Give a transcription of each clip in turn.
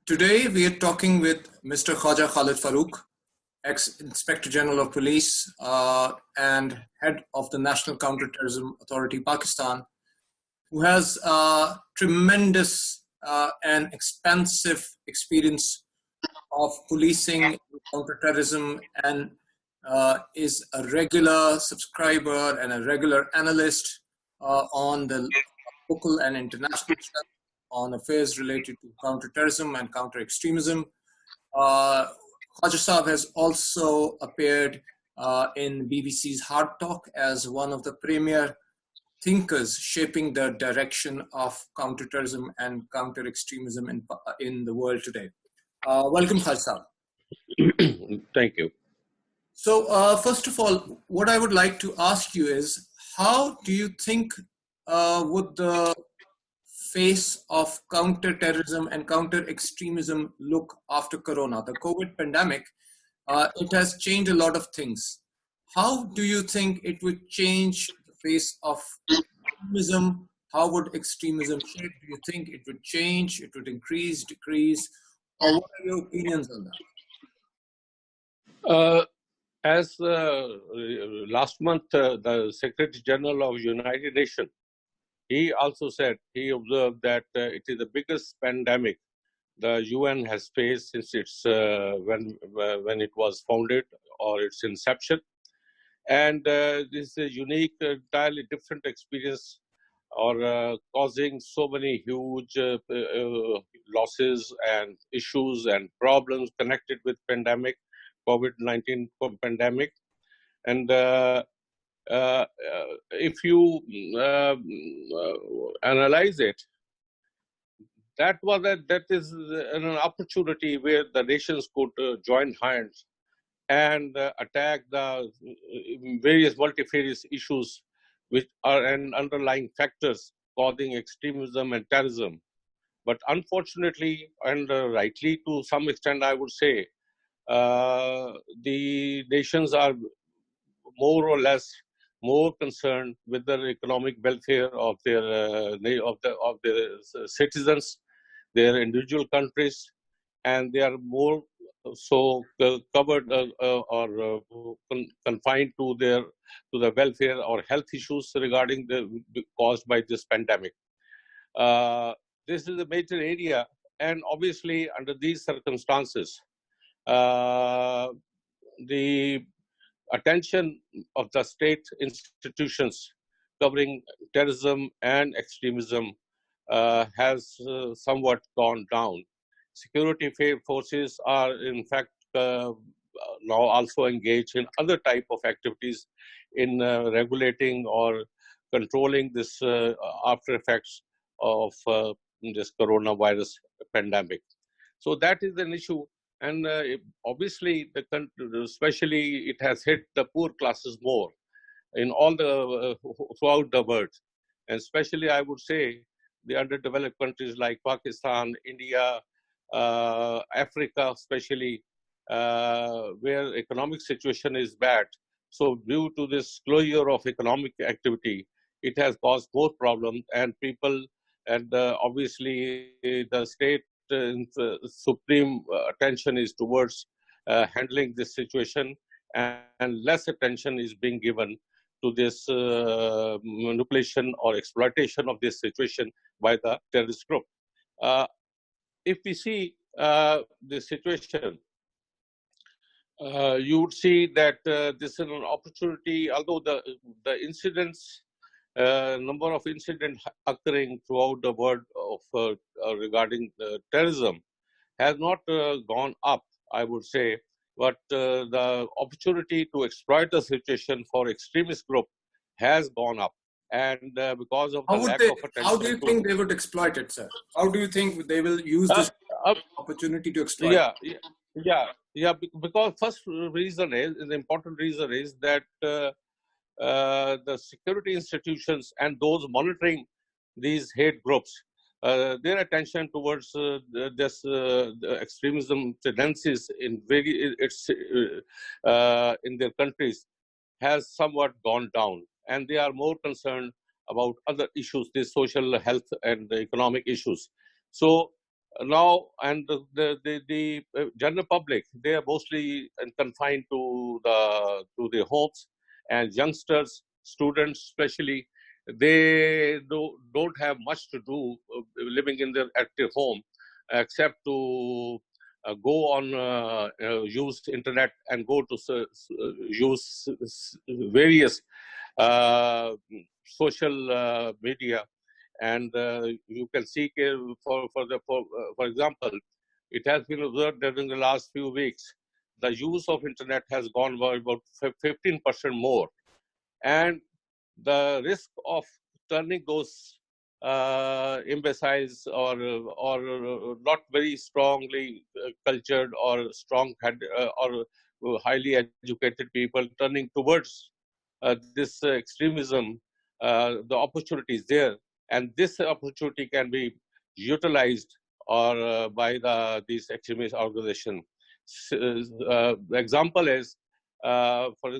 Today we are talking with Mr. Khawaja Khalid Farooq, ex-Inspector General of Police and head of the National Counter Terrorism Authority, Pakistan, who has tremendous and expansive experience of policing counterterrorism and is a regular subscriber and a regular analyst on the local and international level on affairs related to counterterrorism and counter extremism. Khawaja Saab has also appeared in BBC's Hardtalk as one of the premier thinkers shaping the direction of counterterrorism and counter extremism in the world today. Welcome, Khawaja Saab. Thank you. So, first of all, what I would like to ask you is, how do you think would the face of counter-terrorism and counter-extremism look after Corona? The COVID pandemic, it has changed a lot of things. How do you think it would change the face of extremism? How would extremism shape? Do you think it would change, it would increase, decrease? Or what are your opinions on that? As last month, the Secretary General of United Nations, he also said, he observed that it is the biggest pandemic the UN has faced since its when it was founded or its inception, and this is a unique, entirely different experience, or causing so many huge losses and issues and problems connected with pandemic, COVID-19 pandemic. And if you analyze it, that is an opportunity where the nations could join hands and attack the various multifarious issues which are an underlying factors causing extremism and terrorism. But unfortunately, and rightly to some extent, I would say, the nations are more or less more concerned with the economic welfare of their citizens, their individual countries, and they are more so covered or confined to the welfare or health issues regarding caused by this pandemic. This is a major area, and obviously under these circumstances, the attention of the state institutions covering terrorism and extremism has somewhat gone down. Security forces are in fact now also engaged in other type of activities in regulating or controlling this after effects of this coronavirus pandemic. So that is an issue. And obviously, especially it has hit the poor classes more in all the throughout the world, and especially I would say the underdeveloped countries like Pakistan, India, Africa, especially where economic situation is bad. So due to this closure of economic activity, it has caused more problems, and people, and obviously the state supreme attention is towards handling this situation, and less attention is being given to this manipulation or exploitation of this situation by the terrorist group. If we see the situation, you would see that this is an opportunity, although the incidents, number of incidents occurring throughout the world of regarding terrorism has not gone up, I would say, but the opportunity to exploit the situation for extremist group has gone up, and because of the lack of attention. How do you think they would exploit it, sir? How do you think they will use this opportunity to exploit? Because first reason is, the important reason is that the security institutions and those monitoring these hate groups, their attention towards this extremism tendencies in their countries has somewhat gone down, and they are more concerned about other issues, the social health and the economic issues. So Now, and the general public, they are mostly confined to the homes, and youngsters, students especially, they don't have much to do living in their active home, except to go on use internet and go to use various uh, social media. And you can see for example, it has been observed that in the last few weeks the use of internet has gone by about 15% more, and the risk of turning those imbeciles or not very strongly cultured or strong or highly educated people turning towards this extremism, the opportunity is there, and this opportunity can be utilized or by these extremist organizations. The example is for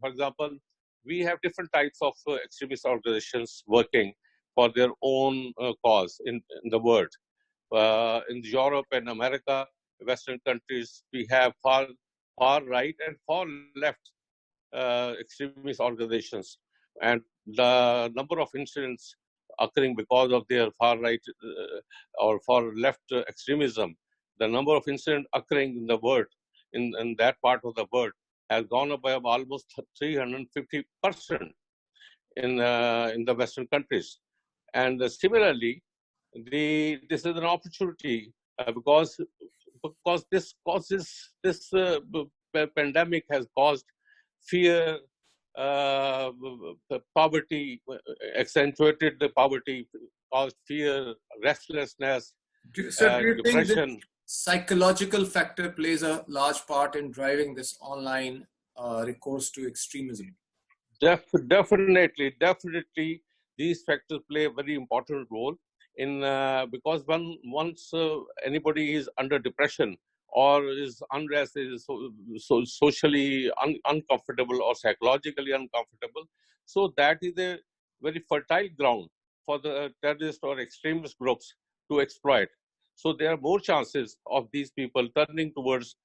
example, we have different types of extremist organizations working for their own cause in the world. In Europe and America, Western countries, we have far right and far left extremist organizations, and the number of incidents occurring because of their far right or far left extremism, the number of incidents occurring in the world, in that part of the world, has gone up by almost 350% in the Western countries. And similarly, this is an opportunity because this pandemic has caused fear, poverty, accentuated the poverty, caused fear, restlessness, So do you think that depression. psychological factor plays a large part in driving this online recourse to extremism? Definitely, these factors play a very important role in because once anybody is under depression or is unrest, is socially uncomfortable or psychologically uncomfortable, so that is a very fertile ground for the terrorist or extremist groups to exploit. So there are more chances of these people turning towards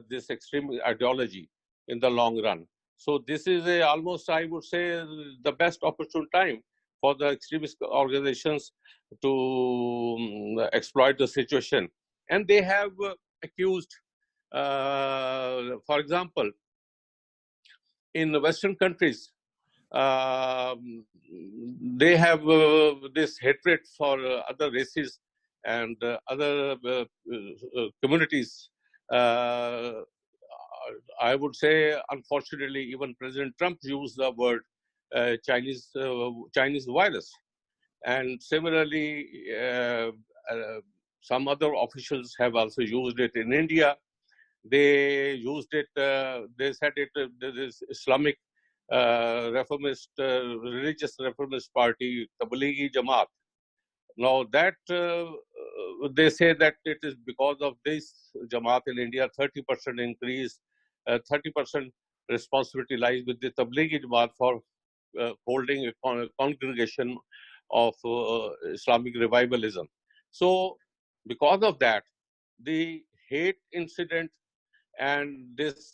this extreme ideology in the long run. So this is almost, I would say, the best opportune time for the extremist organizations to exploit the situation. And they have accused, for example, in the Western countries, they have this hatred for other races and other communities. I would say, unfortunately, even President Trump used the word Chinese virus, and similarly, some other officials have also used it in India. They used it. They said it. This Islamic reformist, religious reformist party, Tablighi Jamaat. Now that they say that it is because of this Jamaat in India, 30% increase, 30% responsibility lies with the Tablighi Jamaat for holding a congregation of Islamic revivalism. So because of that, the hate incident and this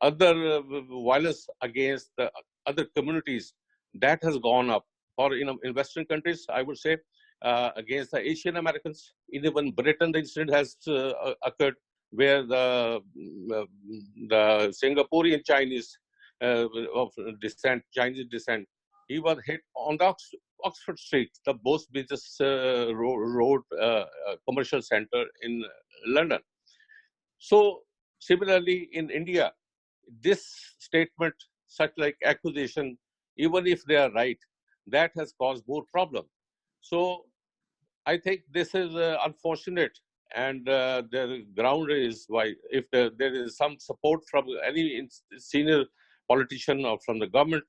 other violence against the other communities, that has gone up. Or in Western countries, I would say, against the Asian Americans. Even Britain, the incident has occurred where the Singaporean Chinese of descent, Chinese descent, he was hit on the Oxford Street, the most business road commercial center in London. So similarly in India, this statement, such like accusation, even if they are right, that has caused more problem. So I think this is unfortunate, and the ground is why if there is some support from any senior politician or from the government,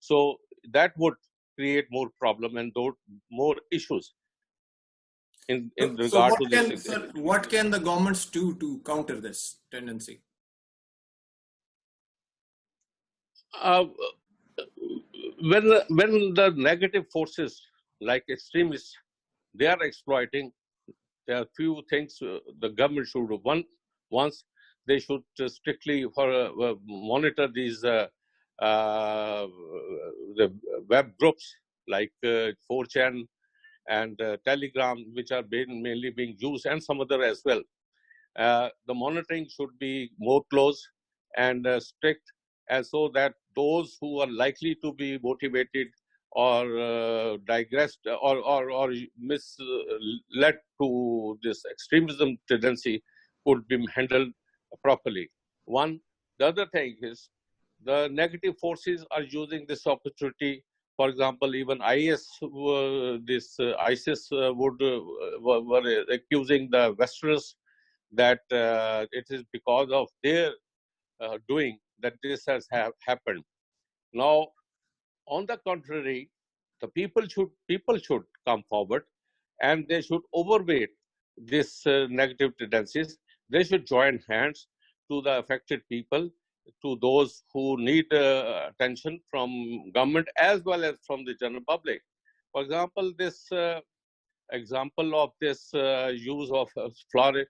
so that would create more problem and more issues in So regard to this. what can the governments do to counter this tendency? Uh, when the negative forces like extremists, they are exploiting. There are few things the government should do. Once they should strictly monitor these the web groups like 4chan and Telegram, which are mainly being used, and some other as well. The monitoring should be more close and strict, and so that those who are likely to be motivated or digressed or misled to this extremism tendency could be handled properly. One, the other thing is the negative forces are using this opportunity. For example, even IS, ISIS were accusing the Westerners that it is because of their doing that this has happened. Now, on the contrary, the people should come forward, and they should overweight these negative tendencies. They should join hands to the affected people, to those who need attention from government as well as from the general public. For example, this example of this use of flower,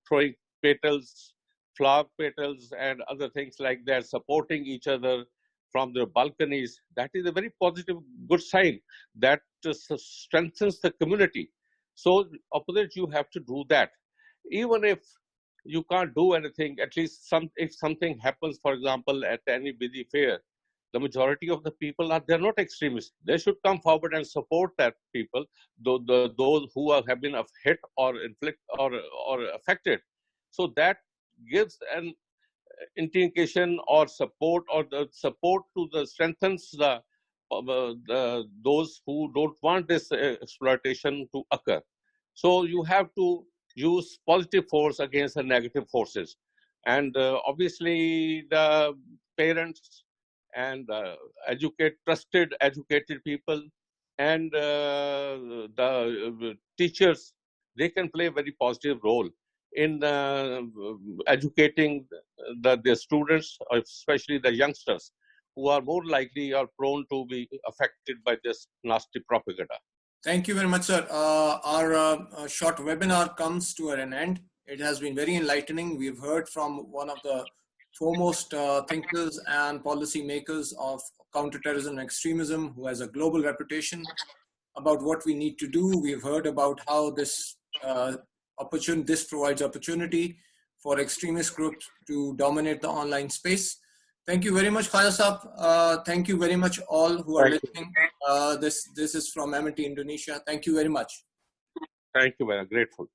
throwing petals, flower petals, and other things like that, supporting each other from their balconies, that is a very positive, good sign that strengthens the community. So, opposite, you have to do that. Even if you can't do anything, at least if something happens, for example, at any busy fair, the majority of the people they're not extremists. They should come forward and support that people, those who have been hit or or affected. So that gives an indication or support, or the support to the strengthens those who don't want this exploitation to occur. So you have to use positive force against the negative forces, and obviously the parents and trusted educated people and the teachers, they can play a very positive role in educating the students, especially the youngsters, who are more likely or prone to be affected by this nasty propaganda. Thank you very much, sir. Our short webinar comes to an end. It has been very enlightening. We've heard from one of the foremost thinkers and policy makers of counterterrorism and extremism, who has a global reputation, about what we need to do. We've heard about how this provides opportunity for extremist groups to dominate the online space. Thank you very much, Khawaja Saab. Thank you very much, all who are listening. This is from MNT Indonesia. Thank you very much. Thank you, very grateful.